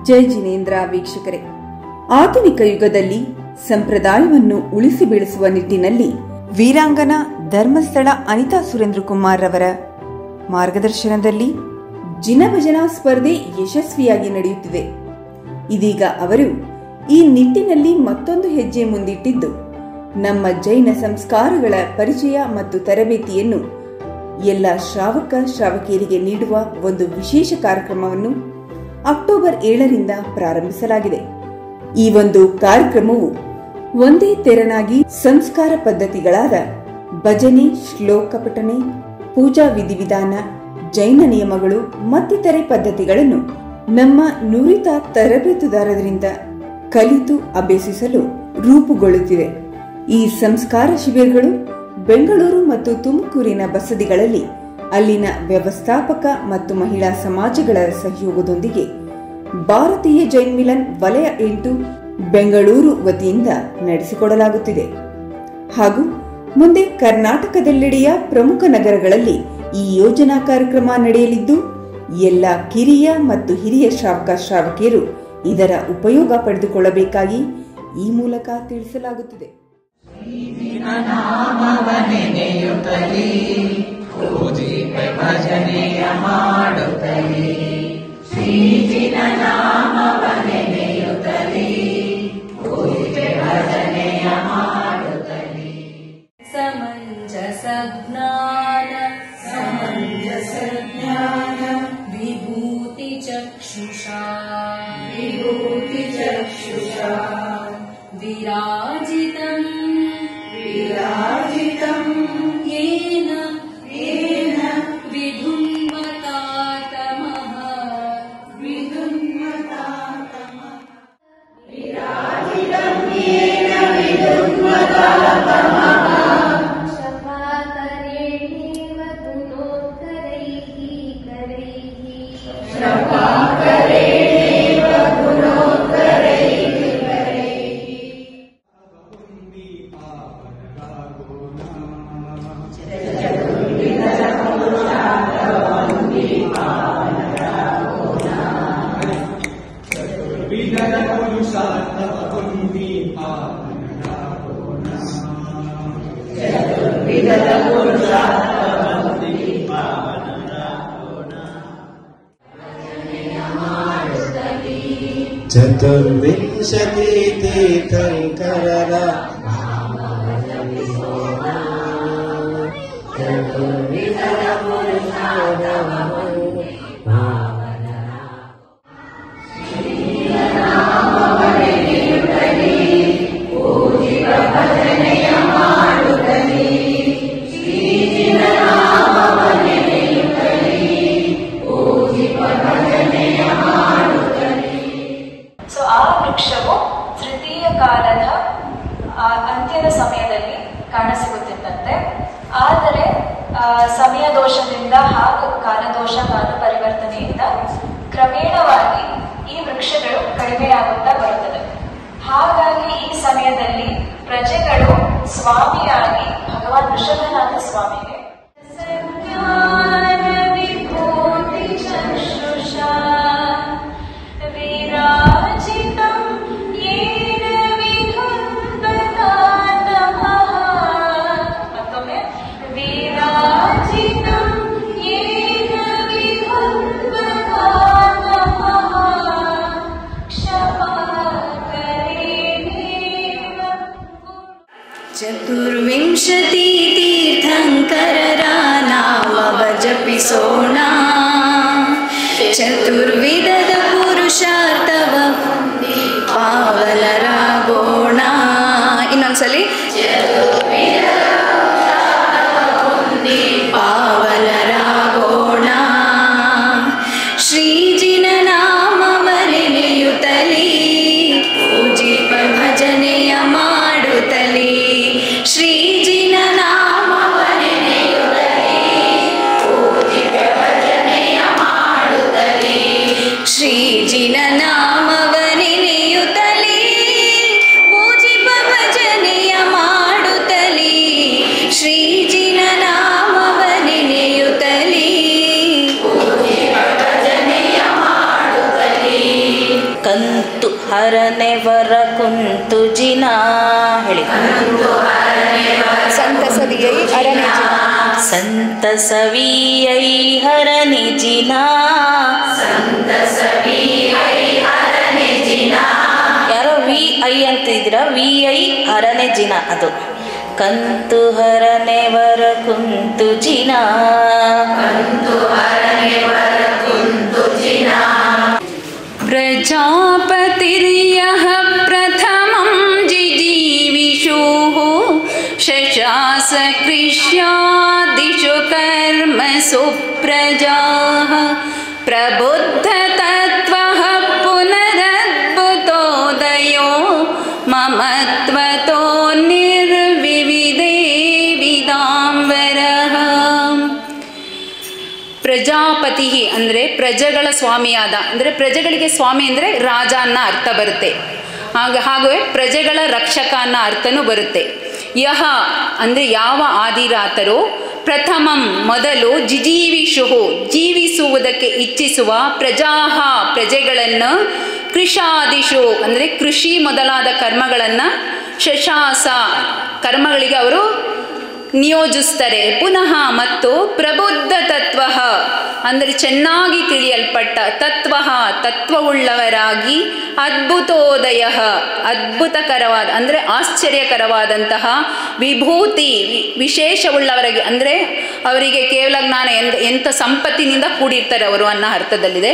ಜೈ ಜಿನೇಂದ್ರ ವೀಕ್ಷಕರೇ, ಆಧುನಿಕ ಯುಗದಲ್ಲಿ ಸಂಪ್ರದಾಯವನ್ನು ಉಳಿಸಿ ಬೆಳೆಸುವ ನಿಟ್ಟಿನಲ್ಲಿ ವೀರಾಂಗನಾ ಧರ್ಮಸ್ಥಳ ಅನಿತಾ ಸುರೇಂದ್ರ ಕುಮಾರ್ ರವರ ಮಾರ್ಗದರ್ಶನದಲ್ಲಿ ಜಿನಭಜನಾ ಸ್ಪರ್ಧೆ ಯಶಸ್ವಿಯಾಗಿ ನಡೆಯುತ್ತಿದೆ. ಇದೀಗ ಅವರು ಈ ನಿಟ್ಟಿನಲ್ಲಿ ಮತ್ತೊಂದು ಹೆಜ್ಜೆ ಮುಂದಿಟ್ಟಿದ್ದು, ನಮ್ಮ ಜೈನ ಸಂಸ್ಕಾರಗಳ ಪರಿಚಯ ಮತ್ತು ತರಬೇತಿಯನ್ನು ಎಲ್ಲ ಶ್ರಾವಕ ಶ್ರಾವಕಿಯರಿಗೆ ನೀಡುವ ಒಂದು ವಿಶೇಷ ಕಾರ್ಯಕ್ರಮವನ್ನು ಅಕ್ಟೋಬರ್ 7ರಿಂದ ಪ್ರಾರಂಭಿಸಲಾಗಿದೆ. ಈ ಒಂದು ಕಾರ್ಯಕ್ರಮವು ಒಂದೇ ತೆರನಾಗಿ ಸಂಸ್ಕಾರ ಪದ್ಧತಿಗಳಾದ ಭಜನೆ, ಶ್ಲೋಕ ಪಠನೆ, ಪೂಜಾ ವಿಧಿವಿಧಾನ, ಜೈನ ನಿಯಮಗಳು ಮತ್ತಿತರೆ ಪದ್ಧತಿಗಳನ್ನು ನಮ್ಮ ನುರಿತ ತರಬೇತುದಾರರಿಂದ ಕಲಿತು ಅಭ್ಯಸಿಸಲು ರೂಪುಗೊಳ್ಳುತ್ತಿದೆ. ಈ ಸಂಸ್ಕಾರ ಶಿಬಿರಗಳು ಬೆಂಗಳೂರು ಮತ್ತು ತುಮಕೂರಿನ ಬಸದಿಗಳಲ್ಲಿ ಅಲ್ಲಿನ ವ್ಯವಸ್ಥಾಪಕ ಮತ್ತು ಮಹಿಳಾ ಸಮಾಜಗಳ ಸಹಯೋಗದೊಂದಿಗೆ ಭಾರತೀಯ ಜೈನ್ ಮಿಲನ್ ವಲಯ 8 ಬೆಂಗಳೂರು ವತಿಯಿಂದ ನಡೆಸಿಕೊಡಲಾಗುತ್ತಿದೆ. ಹಾಗೂ ಮುಂದೆ ಕರ್ನಾಟಕದೆಲ್ಲೆಡೆಯ ಪ್ರಮುಖ ನಗರಗಳಲ್ಲಿ ಈ ಯೋಜನಾ ಕಾರ್ಯಕ್ರಮ ನಡೆಯಲಿದ್ದು, ಎಲ್ಲ ಕಿರಿಯ ಮತ್ತು ಹಿರಿಯ ಶ್ರಾವಕ ಶ್ರಾವಕಿಯರು ಇದರ ಉಪಯೋಗ ಪಡೆದುಕೊಳ್ಳಬೇಕಾಗಿ ಈ ಮೂಲಕ ತಿಳಿಸಲಾಗುತ್ತಿದೆ. ಸಮಂಜಸ ಜ್ಞಾನ ವಿಭೂತಿ ಚಕ್ಷುಷಾ ವಿರಾಜಿತಂ ಯೇನ ವಿಧುನ್ಮತಾತಮಃ ಶಪಾಕರೇಣೇವ ಚತುರ್ವಿಂಶತಿ ತೀರ್ಥಂಕರರ ತೃತೀಯ ಕಾಲದ ಅಂತ್ಯದ ಸಮಯದಲ್ಲಿ ಕಾಣಸಿಗುತ್ತಿದ್ದಂತೆ, ಆದರೆ ಸಮಯ ದೋಷದಿಂದ ಹಾಗೂ ಕಾಲದೋಷ ಕಾಲ ಪರಿವರ್ತನೆಯಿಂದ ಕ್ರಮೇಣವಾಗಿ ಈ ವೃಕ್ಷಗಳು ಕಡಿಮೆಯಾಗುತ್ತಾ ಬರುತ್ತದೆ. ಹಾಗಾಗಿ ಈ ಸಮಯದಲ್ಲಿ ಪ್ರಜೆಗಳು ಸ್ವಾಮಿಯಾಗಿ ಭಗವಾನ್ ಋಷಭನಾಥ ಸ್ವಾಮಿಗೆ ಚತುರ್ವಿಂಶತಿ ತೀರ್ಥಂಕರ ಹರನೆ ವರ ಕುಂತು ಜಿನ ಹೇಳಿ. ಸಂತಸವಿಯೈ ಅರನೆ ಜಿನ. ಸಂತಸವಿಯೈ ಹರನೆ ಜಿನ. ಯಾರೋ ವಿ ಐ ಅಂತಿದ್ದೀರಾ, ವಿ ಐ ಹರನೆ ಜಿನ ಅದು. ಕಂತು ಹರನೆ ವರ ಕುಂತು ಜಿನ. ಪ್ರಜಾಪತಿರ್ಯಃ ಪ್ರಥಮಂ ಜಿಜೀವಿಷುಃ ಶಶಾಸ ಕೃಷ್ಯಾದಿಷು ಕರ್ಮಸು ಪ್ರಜಾಃ ಪ್ರಬುದ್ಧತತ್ವಃ ಪುನರದ್ಭುತೋದಯೋ ಮಮತ್ವತೋ ನಿರ್ವಿವಿಧೇ ವಿದಾಂಬರಃ. ಪ್ರಜಾಪತಿ ಅಂದರೆ ಪ್ರಜೆಗಳ ಸ್ವಾಮಿಯಾದ, ಅಂದರೆ ಪ್ರಜೆಗಳಿಗೆ ಸ್ವಾಮಿ ಅಂದರೆ ರಾಜ ಅನ್ನೋ ಅರ್ಥ ಬರುತ್ತೆ. ಹಾಗೆ ಪ್ರಜೆಗಳ ರಕ್ಷಕ ಅನ್ನೋ ಅರ್ಥನೂ ಬರುತ್ತೆ. ಯಹ ಅಂದರೆ ಯಾವ ಆದಿರಾತರು, ಪ್ರಥಮಂ ಮೊದಲು, ಜಿಜೀವಿಷು ಜೀವಿಸುವುದಕ್ಕೆ ಇಚ್ಛಿಸುವ, ಪ್ರಜಾಹ ಪ್ರಜೆಗಳನ್ನು, ಕೃಷಾದಿಷು ಅಂದರೆ ಕೃಷಿ ಮೊದಲಾದ ಕರ್ಮಗಳನ್ನು, ಶಶಾಸ ಕರ್ಮಗಳಿಗೆ ಅವರು ನಿಯೋಜಿಸ್ತಾರೆ. ಪುನಃ ಮತ್ತು ಪ್ರಬುದ್ಧ ತತ್ವ ಅಂದರೆ ಚೆನ್ನಾಗಿ ತಿಳಿಯಲ್ಪಟ್ಟ, ತತ್ವ ತತ್ವವುಳ್ಳವರಾಗಿ, ಅದ್ಭುತೋದಯ ಅದ್ಭುತಕರವಾದ ಅಂದರೆ ಆಶ್ಚರ್ಯಕರವಾದಂತಹ, ವಿಭೂತಿ ವಿಶೇಷವುಳ್ಳವರಾಗಿ ಅಂದರೆ ಅವರಿಗೆ ಕೇವಲ ಜ್ಞಾನ ಎಂಥ ಸಂಪತ್ತಿನಿಂದ ಕೂಡಿರ್ತಾರೆ ಅವರು ಅನ್ನೋ ಅರ್ಥದಲ್ಲಿದೆ.